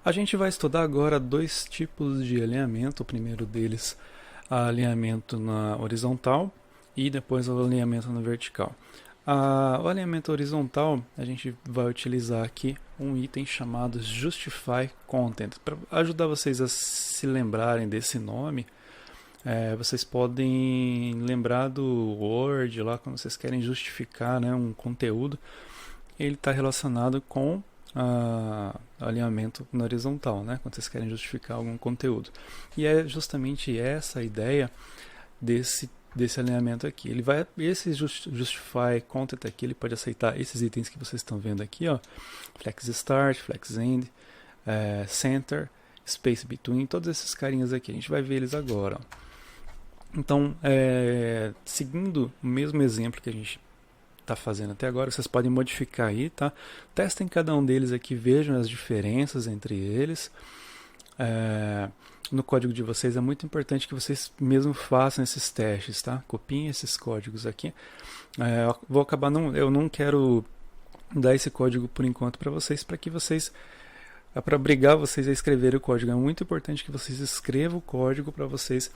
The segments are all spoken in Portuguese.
A gente vai estudar agora dois tipos de alinhamento. O primeiro deles, alinhamento na horizontal e depois o alinhamento na vertical. O alinhamento horizontal, a gente vai utilizar aqui um item chamado Justify Content. Para ajudar vocês a se lembrarem desse nome, vocês podem lembrar do Word, lá quando vocês querem justificar, né, um conteúdo, ele está relacionado com alinhamento na horizontal, né, quando vocês querem justificar algum conteúdo. E é justamente essa a ideia desse alinhamento aqui. Esse Justify Content aqui, ele pode aceitar esses itens que vocês estão vendo aqui, ó, Flex Start, Flex End, Center, Space Between, todos esses carinhas aqui. A gente vai ver eles agora, ó. Então, seguindo o mesmo exemplo que a gente está fazendo até agora, vocês podem modificar aí, tá? Testem cada um deles aqui, vejam as diferenças entre eles. No código de vocês é muito importante que vocês mesmo façam esses testes, tá? Copiem esses códigos aqui. Eu não quero dar esse código por enquanto para vocês, para obrigar vocês a escrever o código. É muito importante que vocês escrevam o código para vocês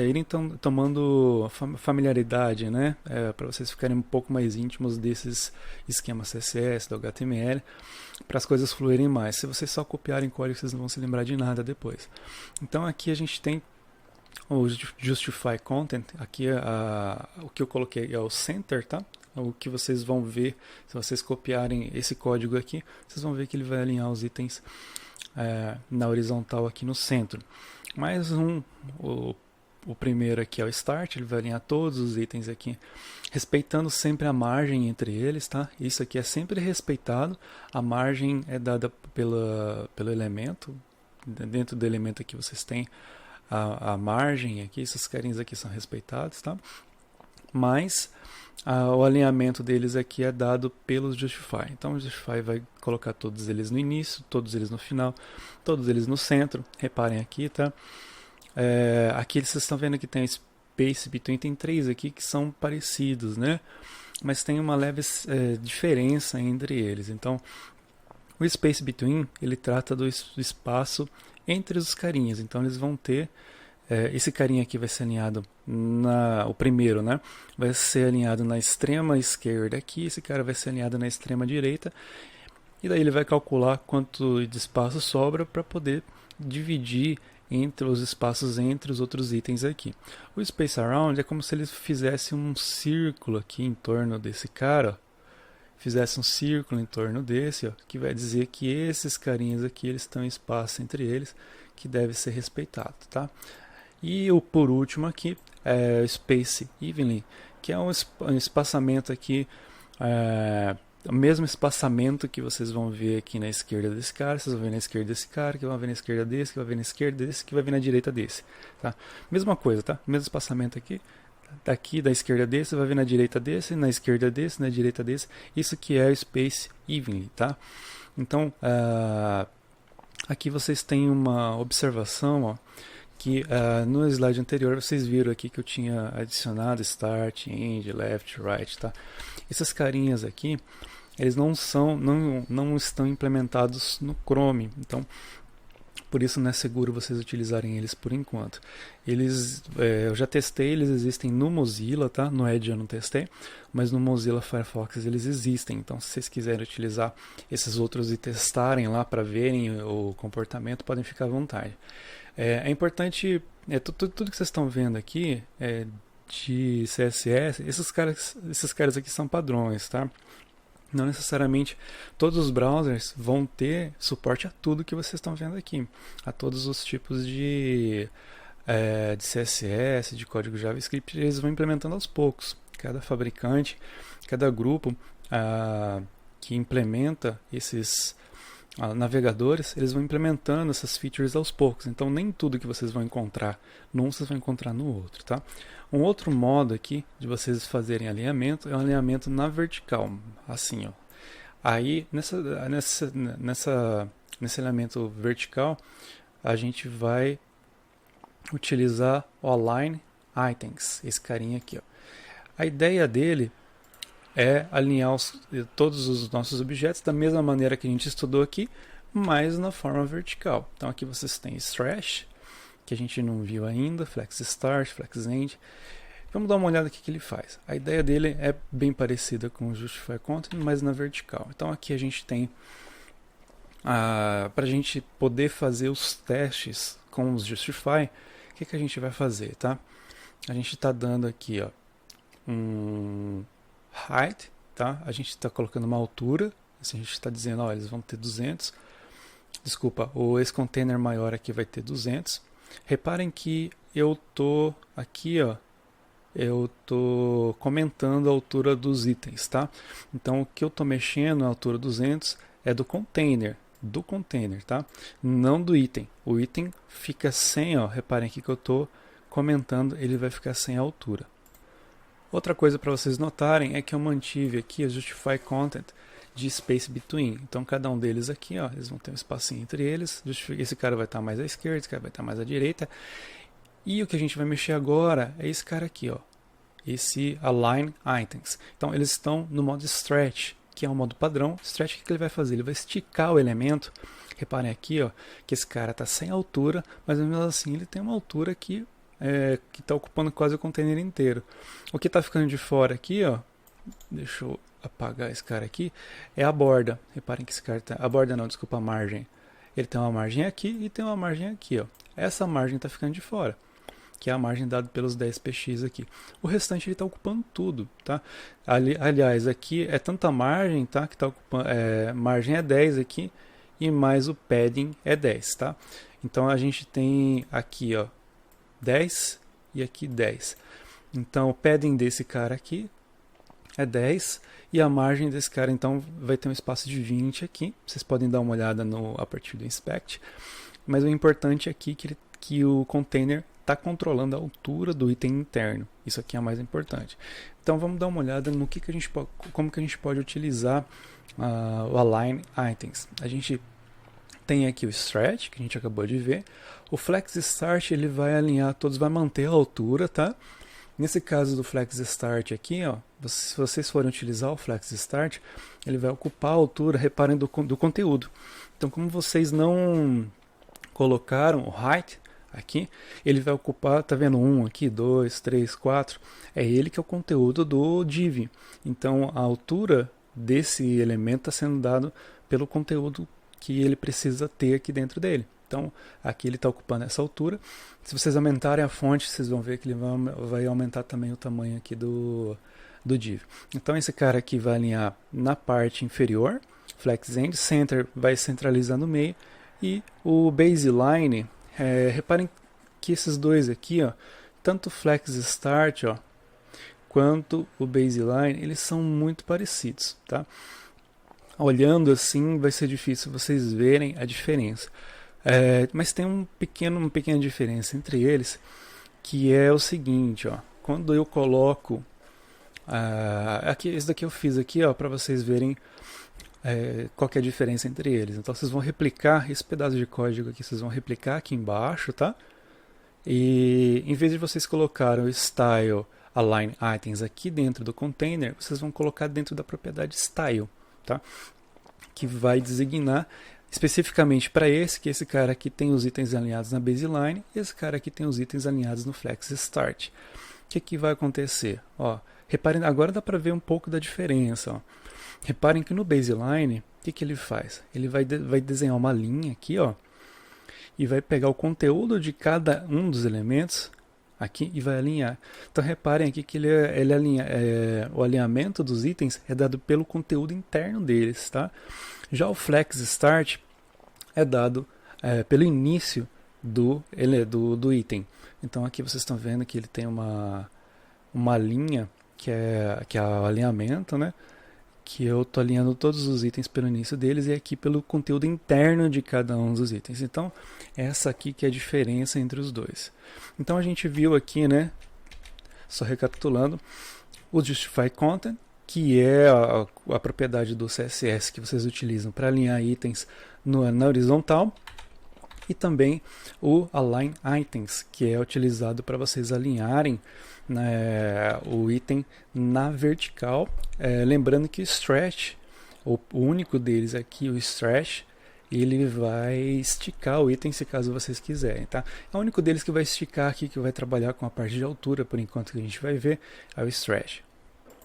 irem tomando familiaridade, né? Para vocês ficarem um pouco mais íntimos desses esquemas CSS, do HTML, para as coisas fluírem mais. Se vocês só copiarem código, vocês não vão se lembrar de nada depois. Então aqui a gente tem o Justify Content. Aqui o que eu coloquei é o Center, tá? O que vocês vão ver, se vocês copiarem esse código aqui, vocês vão ver que ele vai alinhar os itens na horizontal aqui no centro. O primeiro aqui é o Start, ele vai alinhar todos os itens aqui, respeitando sempre a margem entre eles, tá? Isso aqui é sempre respeitado, a margem é dada pelo elemento, dentro do elemento aqui vocês têm a margem aqui, esses carinhos aqui são respeitados, tá? Mas o alinhamento deles aqui é dado pelos Justify. Então o Justify vai colocar todos eles no início, todos eles no final, todos eles no centro. Reparem aqui, tá? Aqui vocês estão vendo que tem Space Between, tem três aqui que são parecidos, né? Mas tem uma leve diferença entre eles. Então o Space Between, ele trata do espaço entre os carinhas. Então eles vão ter esse carinha aqui vai ser alinhado o primeiro, né? Vai ser alinhado na extrema esquerda aqui, esse cara vai ser alinhado na extrema direita. E daí ele vai calcular quanto de espaço sobra para poder dividir entre os espaços entre os outros itens aqui. O Space Around é como se ele fizesse um círculo aqui em torno desse cara, fizesse um círculo em torno desse, ó, que vai dizer que esses carinhas aqui eles estão em espaço entre eles, que deve ser respeitado, tá? E por último aqui é o Space Evenly, que é um espaçamento aqui, o mesmo espaçamento que vocês vão ver aqui na esquerda desse cara, vocês vão ver na esquerda desse cara, que vão ver na esquerda desse, que vai ver na esquerda desse, que vai ver na direita desse, tá? Mesma coisa, tá? Mesmo espaçamento aqui, daqui da esquerda desse, vai ver na direita desse, na esquerda desse, na direita desse. Isso que é o Space Evenly, tá? Então, aqui vocês têm uma observação, ó, que no slide anterior vocês viram aqui que eu tinha adicionado Start, End, Left, Right, tá? Esses carinhas aqui, eles não estão implementados no Chrome, então por isso não é seguro vocês utilizarem eles por enquanto. Eu já testei, eles existem no Mozilla, tá? No Edge eu não testei, mas no Mozilla Firefox eles existem. Então, se vocês quiserem utilizar esses outros e testarem lá para verem o comportamento, podem ficar à vontade. É importante, tudo que vocês estão vendo aqui de CSS, esses caras aqui são padrões, tá? Não necessariamente todos os browsers vão ter suporte a tudo que vocês estão vendo aqui, a todos os tipos de CSS, de código JavaScript, eles vão implementando aos poucos. Cada fabricante, cada grupo que implementa esses navegadores, eles vão implementando essas features aos poucos. Então nem tudo que vocês vão encontrar num, vocês vão encontrar no outro, tá? Um outro modo aqui de vocês fazerem alinhamento é um alinhamento na vertical, assim, ó. Aí nesse alinhamento vertical a gente vai utilizar o Align Items, esse carinha aqui, ó. A ideia dele é alinhar todos os nossos objetos da mesma maneira que a gente estudou aqui, mas na forma vertical. Então aqui vocês têm stretch, que a gente não viu ainda, flex start, flex end. Vamos dar uma olhada no que ele faz. A ideia dele é bem parecida com o Justify Content, mas na vertical. Então aqui a gente tem, para a gente poder fazer os testes com os Justify, o que a gente vai fazer, tá? A gente está dando aqui, ó, um height, tá? A gente está colocando uma altura, assim, a gente está dizendo, ó, eles vão ter 200. Desculpa, esse container maior aqui vai ter 200. Reparem que eu tô aqui, ó, eu tô comentando a altura dos itens, tá? Então o que eu tô mexendo na altura 200 é do container, tá? Não do item. O item fica sem, ó, reparem aqui que eu tô comentando, ele vai ficar sem a altura. Outra coisa para vocês notarem é que eu mantive aqui a Justify Content de Space Between. Então cada um deles aqui, ó, eles vão ter um espacinho entre eles. Esse cara vai estar mais à esquerda, esse cara vai estar mais à direita. E o que a gente vai mexer agora é esse cara aqui, ó, esse Align Items. Então eles estão no modo Stretch, que é o modo padrão. Stretch, o que ele vai fazer? Ele vai esticar o elemento. Reparem aqui, ó, que esse cara está sem altura, mas mesmo assim ele tem uma altura aqui que está ocupando quase o container inteiro. O que está ficando de fora aqui, ó, deixa eu apagar esse cara aqui, é a borda. Reparem que esse cara tem, a borda não, desculpa, a margem. Ele tem uma margem aqui e tem uma margem aqui, ó. Essa margem está ficando de fora, que é a margem dada pelos 10px aqui. O restante ele está ocupando tudo, tá? Aliás, aqui é tanta margem, tá? Que está ocupando, margem é 10 aqui e mais o padding é 10, tá? Então a gente tem aqui, ó, 10 e aqui 10. Então o padding desse cara aqui é 10 e a margem desse cara então vai ter um espaço de 20 aqui. Vocês podem dar uma olhada a partir do inspect. Mas o importante aqui é que o container está controlando a altura do item interno. Isso aqui é o mais importante. Então vamos dar uma olhada no que a gente pode, como que a gente pode utilizar o Align Items. A gente tem aqui o Stretch, que a gente acabou de ver. O Flex Start ele vai alinhar todos, vai manter a altura, tá? Nesse caso do Flex Start aqui, ó, se vocês forem utilizar o Flex Start, ele vai ocupar a altura, reparem, do conteúdo. Então, como vocês não colocaram o height aqui, ele vai ocupar, tá vendo? 1 aqui, 2, 3, 4. É ele que é o conteúdo do div. Então, a altura desse elemento está sendo dado pelo conteúdo que ele precisa ter aqui dentro dele. Então, aqui ele está ocupando essa altura. Se vocês aumentarem a fonte, vocês vão ver que ele vai aumentar também o tamanho aqui do div. Então, esse cara aqui vai alinhar na parte inferior. Flex End, Center vai centralizar no meio. E o Baseline, reparem que esses dois aqui, ó, tanto o Flex Start, ó, quanto o Baseline, eles são muito parecidos, tá? Olhando assim, vai ser difícil vocês verem a diferença. Mas tem uma pequena diferença entre eles, que é o seguinte, ó, quando eu coloco aqui, esse daqui eu fiz aqui, ó, para vocês verem qual que é a diferença entre eles. Então vocês vão replicar esse pedaço de código aqui, vocês vão replicar aqui embaixo, tá? E em vez de vocês colocarem o style align items aqui dentro do container, vocês vão colocar dentro da propriedade style, tá? Que vai designar especificamente para que esse cara aqui tem os itens alinhados na baseline e esse cara aqui tem os itens alinhados no flex start. O que vai acontecer? Ó, reparem, agora dá para ver um pouco da diferença. Ó. Reparem que no baseline, o que ele faz? Ele vai desenhar uma linha aqui, ó, e vai pegar o conteúdo de cada um dos elementos aqui e vai alinhar. Então reparem aqui que ele alinha, o alinhamento dos itens é dado pelo conteúdo interno deles, tá? Já o Flex Start é dado pelo início do item. Então aqui vocês estão vendo que ele tem uma linha que é o alinhamento, né? Que eu estou alinhando todos os itens pelo início deles e aqui pelo conteúdo interno de cada um dos itens. Então, essa aqui que é a diferença entre os dois. Então, a gente viu aqui, né, só recapitulando, o Justify Content, que é a propriedade do CSS que vocês utilizam para alinhar itens na horizontal, e também o Align Items, que é utilizado para vocês alinharem o item na vertical. Lembrando que o Stretch, o único deles aqui, o Stretch, ele vai esticar o item se caso vocês quiserem, tá? É o único deles que vai esticar aqui, que vai trabalhar com a parte de altura, por enquanto que a gente vai ver, é o Stretch.